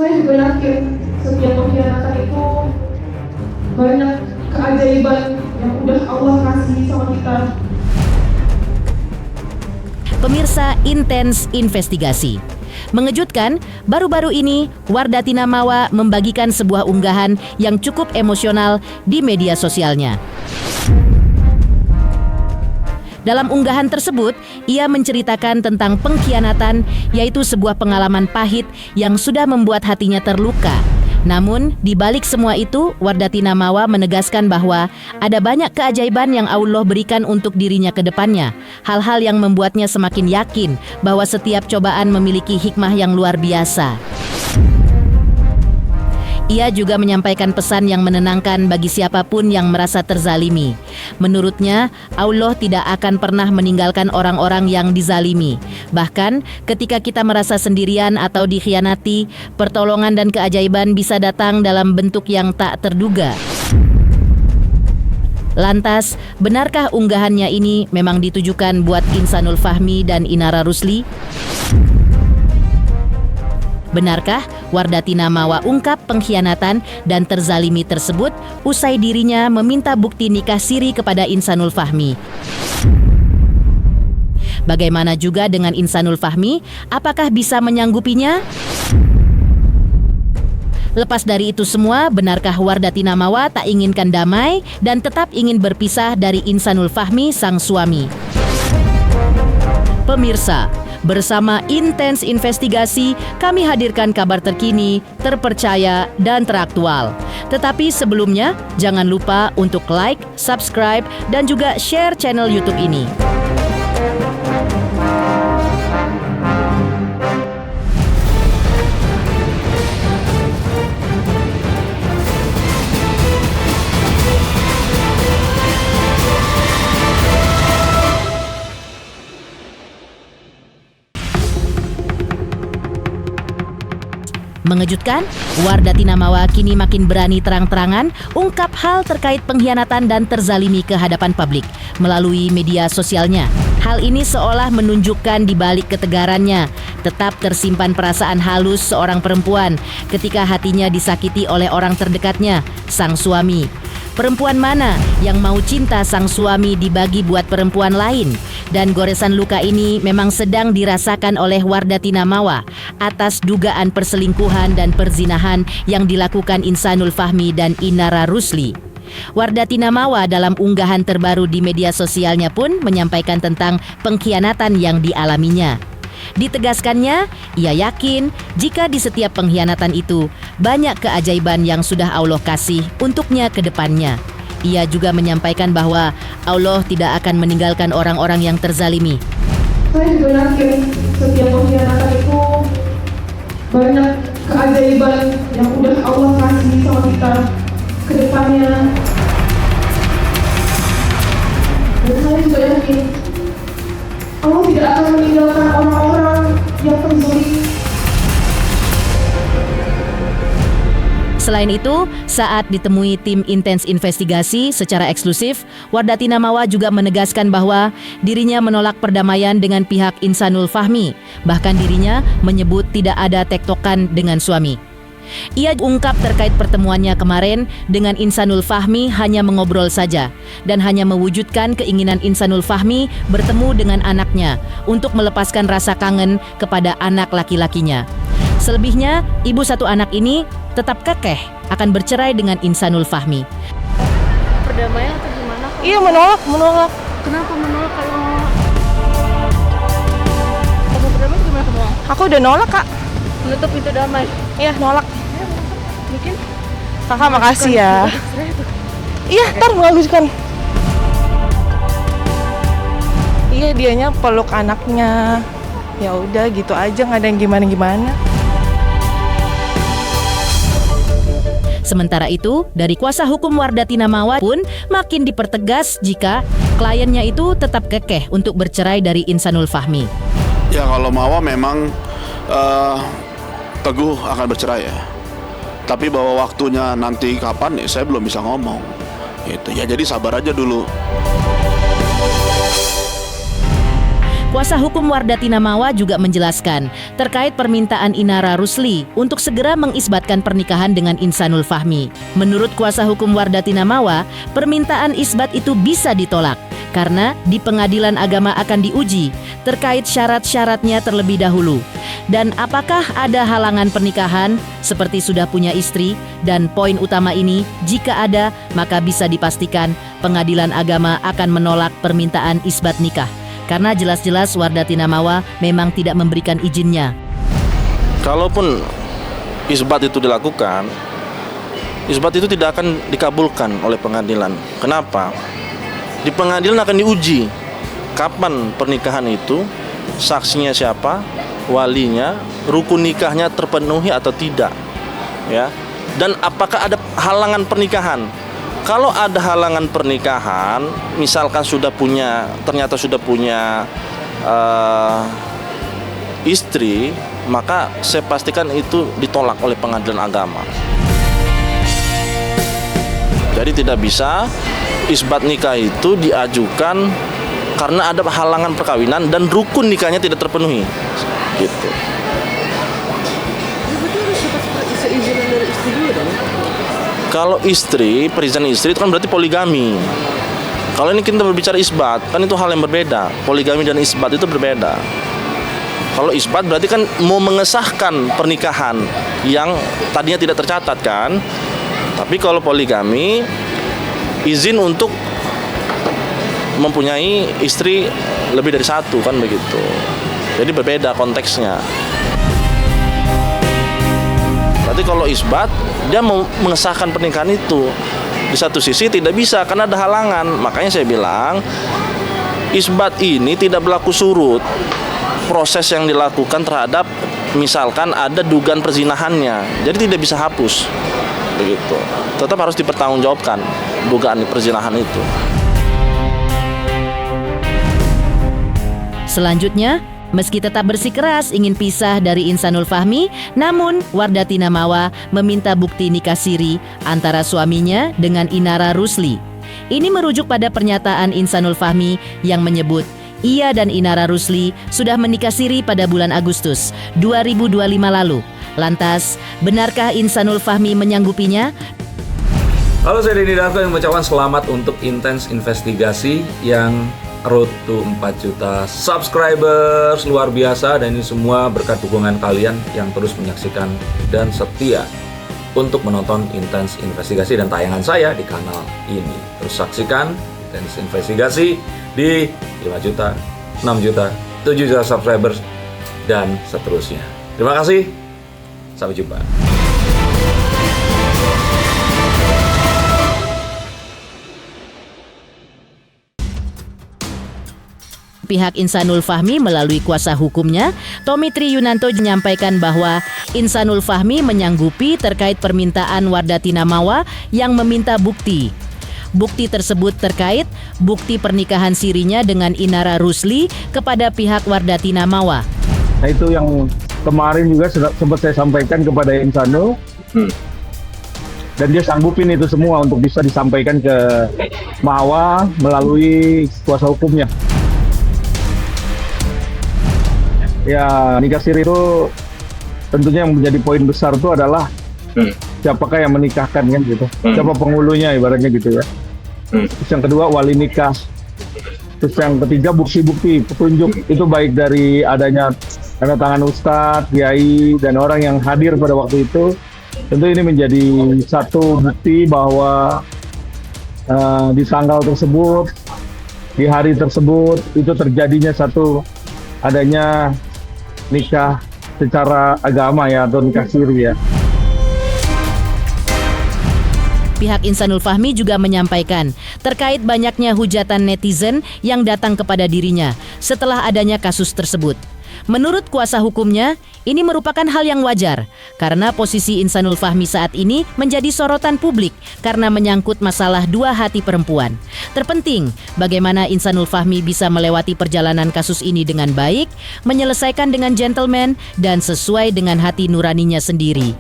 Saya juga yakin setiap pengkhianatan itu banyak keajaiban yang udah Allah kasih sama kita. Pemirsa Intens Investigasi. Mengejutkan, baru-baru ini Wardatina Mawa membagikan sebuah unggahan yang cukup emosional di media sosialnya. Dalam unggahan tersebut, ia menceritakan tentang pengkhianatan, yaitu sebuah pengalaman pahit yang sudah membuat hatinya terluka. Namun, di balik semua itu, Wardatina Mawa menegaskan bahwa ada banyak keajaiban yang Allah berikan untuk dirinya ke depannya. Hal-hal yang membuatnya semakin yakin bahwa setiap cobaan memiliki hikmah yang luar biasa. Ia juga menyampaikan pesan yang menenangkan bagi siapapun yang merasa terzalimi. Menurutnya, Allah tidak akan pernah meninggalkan orang-orang yang dizalimi. Bahkan, ketika kita merasa sendirian atau dikhianati, pertolongan dan keajaiban bisa datang dalam bentuk yang tak terduga. Lantas, benarkah unggahannya ini memang ditujukan buat Insanul Fahmi dan Inara Rusli? Benarkah Wardatina Mawa ungkap pengkhianatan dan terzalimi tersebut usai dirinya meminta bukti nikah siri kepada Insanul Fahmi? Bagaimana juga dengan Insanul Fahmi? Apakah bisa menyanggupinya? Lepas dari itu semua, benarkah Wardatina Mawa tak inginkan damai dan tetap ingin berpisah dari Insanul Fahmi sang suami? Pemirsa, bersama Intens Investigasi, kami hadirkan kabar terkini, terpercaya, dan teraktual. Tetapi sebelumnya, jangan lupa untuk like, subscribe, dan juga share channel YouTube ini. Mengejutkan, Wardatina Mawa kini makin berani terang-terangan ungkap hal terkait pengkhianatan dan terzalimi ke hadapan publik melalui media sosialnya. Hal ini seolah menunjukkan di balik ketegarannya tetap tersimpan perasaan halus seorang perempuan ketika hatinya disakiti oleh orang terdekatnya, sang suami. Perempuan mana yang mau cinta sang suami dibagi buat perempuan lain? Dan goresan luka ini memang sedang dirasakan oleh Wardatina Mawa atas dugaan perselingkuhan dan perzinahan yang dilakukan Insanul Fahmi dan Inara Rusli. Wardatina Mawa dalam unggahan terbaru di media sosialnya pun menyampaikan tentang pengkhianatan yang dialaminya. Ditegaskannya, ia yakin jika di setiap pengkhianatan itu banyak keajaiban yang sudah Allah kasih untuknya ke depannya. Ia juga menyampaikan bahwa Allah tidak akan meninggalkan orang-orang yang terzalimi. Saya juga yakin setiap pengkhianatan itu banyak keajaiban yang udah Allah kasih sama kita ke depannya. Dan saya juga yakin Allah tidak akan meninggalkan orang-orang yang terzalimi. Selain itu, saat ditemui tim Intens Investigasi secara eksklusif, Wardatina Mawa juga menegaskan bahwa dirinya menolak perdamaian dengan pihak Insanul Fahmi. Bahkan dirinya menyebut tidak ada tektokan dengan suami. Ia ungkap terkait pertemuannya kemarin dengan Insanul Fahmi hanya mengobrol saja dan hanya mewujudkan keinginan Insanul Fahmi bertemu dengan anaknya untuk melepaskan rasa kangen kepada anak laki-lakinya. Selebihnya, ibu satu anak ini tetap kekeh akan bercerai dengan Insanul Fahmi. Perdamaian atau gimana? Iya, menolak. Kenapa menolak kalau kamu berdamai gimana kamu? Aku udah nolak, Kak. Menutup pintu damai. Iya, nolak. Mungkin Kakak makasih ya. Iya, ntar mengajukan. Iya, dianya peluk anaknya. Ya udah gitu aja, nggak ada yang gimana-gimana. Sementara itu, dari kuasa hukum Wardatina Mawa pun makin dipertegas jika kliennya itu tetap kekeh untuk bercerai dari Insanul Fahmi. Ya kalau Mawa memang teguh akan bercerai ya. Tapi bahwa waktunya nanti kapan ya saya belum bisa ngomong. Gitu. Ya jadi sabar aja dulu. Kuasa hukum Wardati Namawa juga menjelaskan terkait permintaan Inara Rusli untuk segera mengisbatkan pernikahan dengan Insanul Fahmi. Menurut kuasa hukum Wardati Namawa, permintaan isbat itu bisa ditolak karena di pengadilan agama akan diuji terkait syarat-syaratnya terlebih dahulu. Dan apakah ada halangan pernikahan seperti sudah punya istri? Dan poin utama ini, jika ada, maka bisa dipastikan pengadilan agama akan menolak permintaan isbat nikah. Karena jelas-jelas Wardati Namawa memang tidak memberikan izinnya. Kalaupun isbat itu dilakukan, isbat itu tidak akan dikabulkan oleh pengadilan. Kenapa? Di pengadilan akan diuji kapan pernikahan itu, saksinya siapa, walinya, rukun nikahnya terpenuhi atau tidak, ya. Dan apakah ada halangan pernikahan? Kalau ada halangan pernikahan, misalkan ternyata sudah punya istri, maka saya pastikan itu ditolak oleh pengadilan agama. Jadi tidak bisa isbat nikah itu diajukan karena ada halangan perkawinan dan rukun nikahnya tidak terpenuhi, gitu. Kalau istri, perizinan istri itu kan berarti poligami. Kalau ini kita berbicara isbat, kan itu hal yang berbeda. Poligami dan isbat itu berbeda. Kalau isbat berarti kan mau mengesahkan pernikahan yang tadinya tidak tercatat kan. Tapi kalau poligami, izin untuk mempunyai istri lebih dari satu kan begitu. Jadi berbeda konteksnya. Berarti kalau isbat, dia mau mengesahkan pernikahan itu. Di satu sisi tidak bisa karena ada halangan. Makanya saya bilang, isbat ini tidak berlaku surut. Proses yang dilakukan terhadap misalkan ada dugaan perzinahannya. Jadi tidak bisa hapus. Begitu. Tetap harus dipertanggungjawabkan dugaan perzinahan itu. Selanjutnya, meski tetap bersikeras ingin pisah dari Insanul Fahmi, namun Wardati Namawa meminta bukti nikah siri antara suaminya dengan Inara Rusli. Ini merujuk pada pernyataan Insanul Fahmi yang menyebut ia dan Inara Rusli sudah menikah siri pada bulan Agustus 2025 lalu. Lantas, benarkah Insanul Fahmi menyanggupinya? Halo, saya Denny Darko yang mengucapkan selamat untuk Intens Investigasi yang road to 4 juta subscribers, luar biasa. Dan ini semua berkat dukungan kalian yang terus menyaksikan dan setia untuk menonton Intens Investigasi dan tayangan saya di kanal ini. Terus saksikan Intens Investigasi di 5 juta, 6 juta, 7 juta subscribers dan seterusnya. Terima kasih, sampai jumpa. Pihak Insanul Fahmi melalui kuasa hukumnya, Tommy Tri Yunanto menyampaikan bahwa Insanul Fahmi menyanggupi terkait permintaan Wardati Namawa yang meminta bukti. Bukti tersebut terkait bukti pernikahan sirinya dengan Inara Rusli kepada pihak Wardati Namawa. Nah, itu yang kemarin juga sempat saya sampaikan kepada Insanul. Dan dia sanggupin itu semua untuk bisa disampaikan ke Mawa melalui kuasa hukumnya. Ya, nikah siri itu tentunya yang menjadi poin besar itu adalah siapakah yang menikahkan kan gitu. Siapa penghulunya ibaratnya gitu ya. Terus yang kedua wali nikah. Terus yang ketiga bukti-bukti petunjuk itu baik dari adanya tanda tangan ustadz, kiai dan orang yang hadir pada waktu itu. Tentu ini menjadi satu bukti bahwa di tanggal tersebut, di hari tersebut itu terjadinya satu adanya nikah secara agama ya, atau nikah siri ya. Pihak Insanul Fahmi juga menyampaikan terkait banyaknya hujatan netizen yang datang kepada dirinya setelah adanya kasus tersebut. Menurut kuasa hukumnya, ini merupakan hal yang wajar karena posisi Insanul Fahmi saat ini menjadi sorotan publik karena menyangkut masalah dua hati perempuan. Terpenting, bagaimana Insanul Fahmi bisa melewati perjalanan kasus ini dengan baik, menyelesaikan dengan gentleman dan sesuai dengan hati nuraninya sendiri.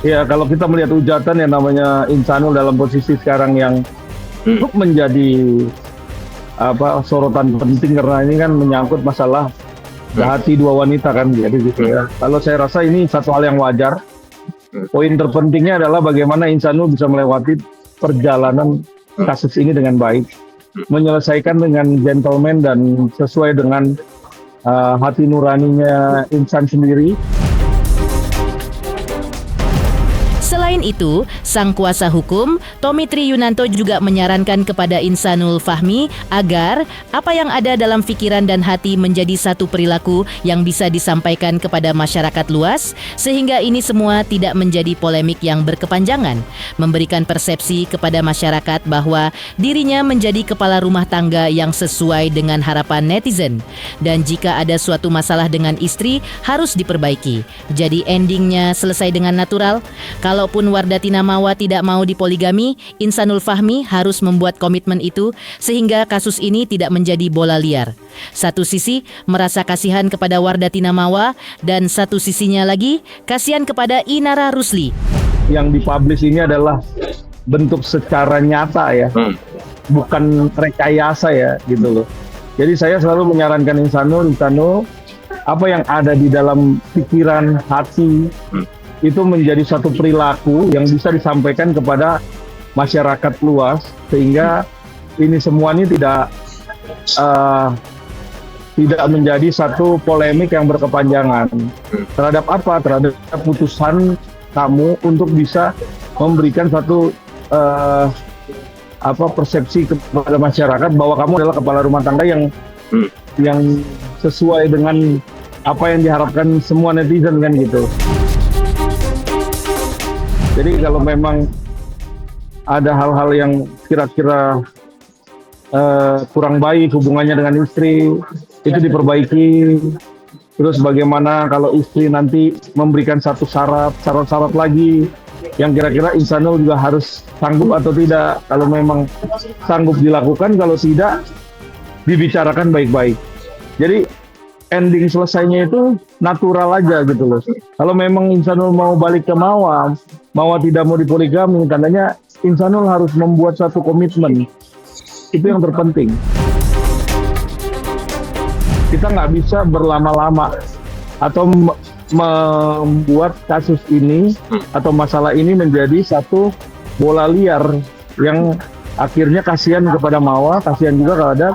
Ya, kalau kita melihat hujatan yang namanya Insanul dalam posisi sekarang yang menjadi sorotan penting karena ini kan menyangkut masalah hati dua wanita kan, jadi gitu ya. Kalau saya rasa ini satu hal yang wajar. Poin terpentingnya adalah bagaimana Insanul bisa melewati perjalanan kasus ini dengan baik, menyelesaikan dengan gentleman dan sesuai dengan hati nuraninya insan sendiri. Selain itu, sang kuasa hukum, Tommy Triyunanto juga menyarankan kepada Insanul Fahmi agar apa yang ada dalam pikiran dan hati menjadi satu perilaku yang bisa disampaikan kepada masyarakat luas, sehingga ini semua tidak menjadi polemik yang berkepanjangan, memberikan persepsi kepada masyarakat bahwa dirinya menjadi kepala rumah tangga yang sesuai dengan harapan netizen. Dan jika ada suatu masalah dengan istri, harus diperbaiki. Jadi endingnya selesai dengan natural. Kalaupun Wardatina Mawa tidak mau dipoligami, Insanul Fahmi harus membuat komitmen itu sehingga kasus ini tidak menjadi bola liar. Satu sisi merasa kasihan kepada Wardatina Mawa dan satu sisinya lagi kasihan kepada Inara Rusli. Yang dipublish ini adalah bentuk secara nyata ya, bukan rekayasa ya gitu loh. Jadi saya selalu menyarankan Insanul, apa yang ada di dalam pikiran, hati, itu menjadi satu perilaku yang bisa disampaikan kepada masyarakat luas, sehingga ini semua ini tidak menjadi satu polemik yang berkepanjangan. Terhadap apa? Terhadap putusan kamu untuk bisa memberikan satu persepsi kepada masyarakat bahwa kamu adalah kepala rumah tangga yang sesuai dengan apa yang diharapkan semua netizen kan gitu. Jadi kalau memang ada hal-hal yang kira-kira kurang baik hubungannya dengan istri, itu diperbaiki. Terus bagaimana kalau istri nanti memberikan satu syarat lagi yang kira-kira Insanul juga harus sanggup atau tidak. Kalau memang sanggup dilakukan, kalau tidak dibicarakan baik-baik. Jadi ending selesainya itu natural aja gitu loh. Kalau memang Insanul mau balik ke Mawa tidak mau dipoligami, tandanya Insanul harus membuat satu komitmen. Itu yang terpenting. Kita nggak bisa berlama-lama atau membuat kasus ini atau masalah ini menjadi satu bola liar yang akhirnya kasihan kepada Mawa, kasihan juga kepada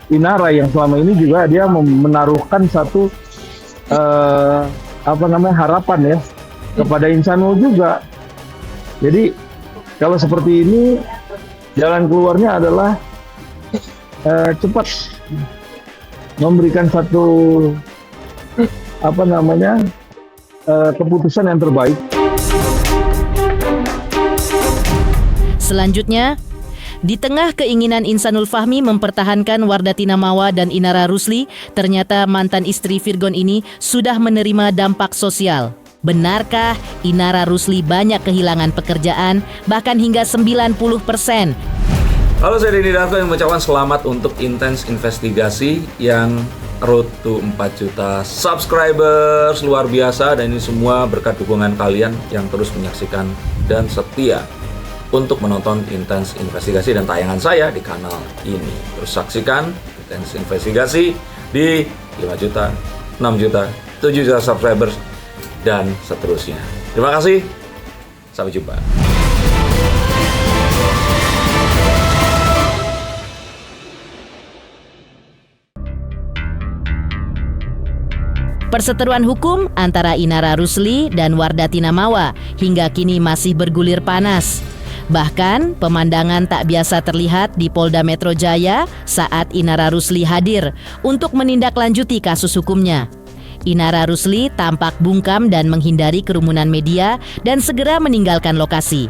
Inara yang selama ini juga dia menaruhkan satu harapan ya kepada Insanul juga. Jadi kalau seperti ini jalan keluarnya adalah cepat memberikan satu keputusan yang terbaik. Selanjutnya, di tengah keinginan Insanul Fahmi mempertahankan Wardatina Mawa dan Inara Rusli, ternyata mantan istri Virgon ini sudah menerima dampak sosial. Benarkah Inara Rusli banyak kehilangan pekerjaan, bahkan hingga 90%? Halo, saya Denny Darko yang mengucapkan selamat untuk Intens Investigasi yang road to 4 juta subscribers, luar biasa. Dan ini semua berkat dukungan kalian yang terus menyaksikan dan setia untuk menonton Intens Investigasi dan tayangan saya di kanal ini. Terus saksikan Intens Investigasi di 5 juta, 6 juta, 7 juta subscribers dan seterusnya. Terima kasih, sampai jumpa. Perseteruan hukum antara Inara Rusli dan Wardatina Mawa hingga kini masih bergulir panas. Bahkan pemandangan tak biasa terlihat di Polda Metro Jaya saat Inara Rusli hadir untuk menindaklanjuti kasus hukumnya. Inara Rusli tampak bungkam dan menghindari kerumunan media dan segera meninggalkan lokasi.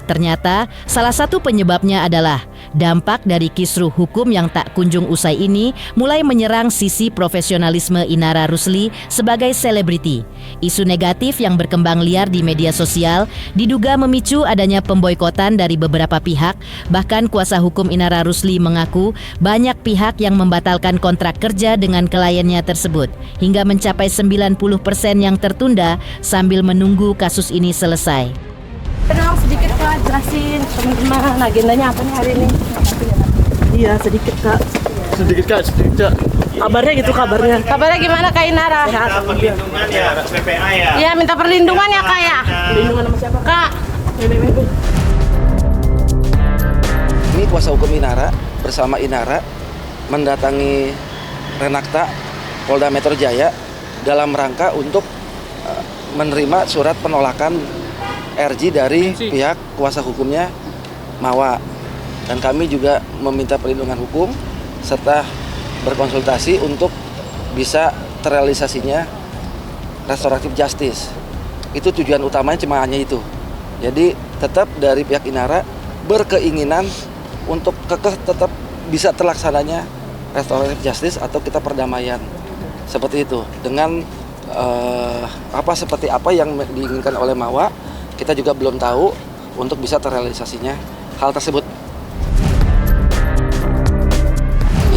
Ternyata salah satu penyebabnya adalah dampak dari kisruh hukum yang tak kunjung usai ini mulai menyerang sisi profesionalisme Inara Rusli sebagai selebriti. Isu negatif yang berkembang liar di media sosial diduga memicu adanya pemboikotan dari beberapa pihak. Bahkan kuasa hukum Inara Rusli mengaku banyak pihak yang membatalkan kontrak kerja dengan kliennya tersebut hingga mencapai 90% yang tertunda sambil menunggu kasus ini selesai. Sedikit Kak, jelasin teman-teman agendanya apa nih hari ini. Iya, sedikit Kak. Sedikit Kak, sedikit. Kabarnya gitu kabarnya. Kabarnya gimana Kak Inara? Sehat. Perlindungan ya, PPA ya. Iya, minta perlindungan ya Kak ya. Perlindungan sama siapa? Kak. Ini kuasa hukum Inara bersama Inara mendatangi Renakta Polda Metro Jaya dalam rangka untuk menerima surat penolakan RJ dari pihak kuasa hukumnya Mawa. Dan kami juga meminta perlindungan hukum serta berkonsultasi untuk bisa terrealisasinya restoratif justice. Itu tujuan utamanya cuma hanya itu. Jadi tetap dari pihak Inara berkeinginan untuk kekeh tetap bisa terlaksananya restoratif justice atau kita perdamaian seperti itu dengan seperti apa yang diinginkan oleh Mawa, kita juga belum tahu untuk bisa terrealisasinya hal tersebut.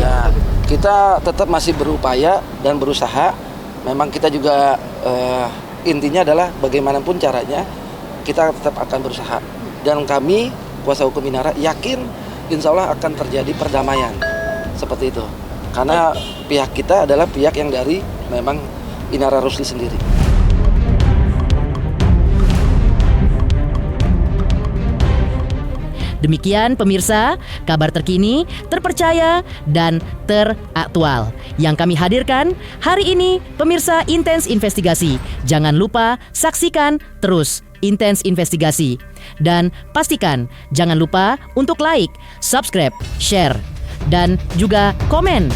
Ya, kita tetap masih berupaya dan berusaha. Memang kita juga intinya adalah bagaimanapun caranya kita tetap akan berusaha. Dan kami kuasa hukum Inara yakin insya Allah akan terjadi perdamaian seperti itu. Karena pihak kita adalah pihak yang dari memang Inara Rusli sendiri. Demikian pemirsa, kabar terkini, terpercaya, dan teraktual yang kami hadirkan hari ini. Pemirsa Intens Investigasi, jangan lupa saksikan terus Intens Investigasi. Dan pastikan jangan lupa untuk like, subscribe, share, dan juga komen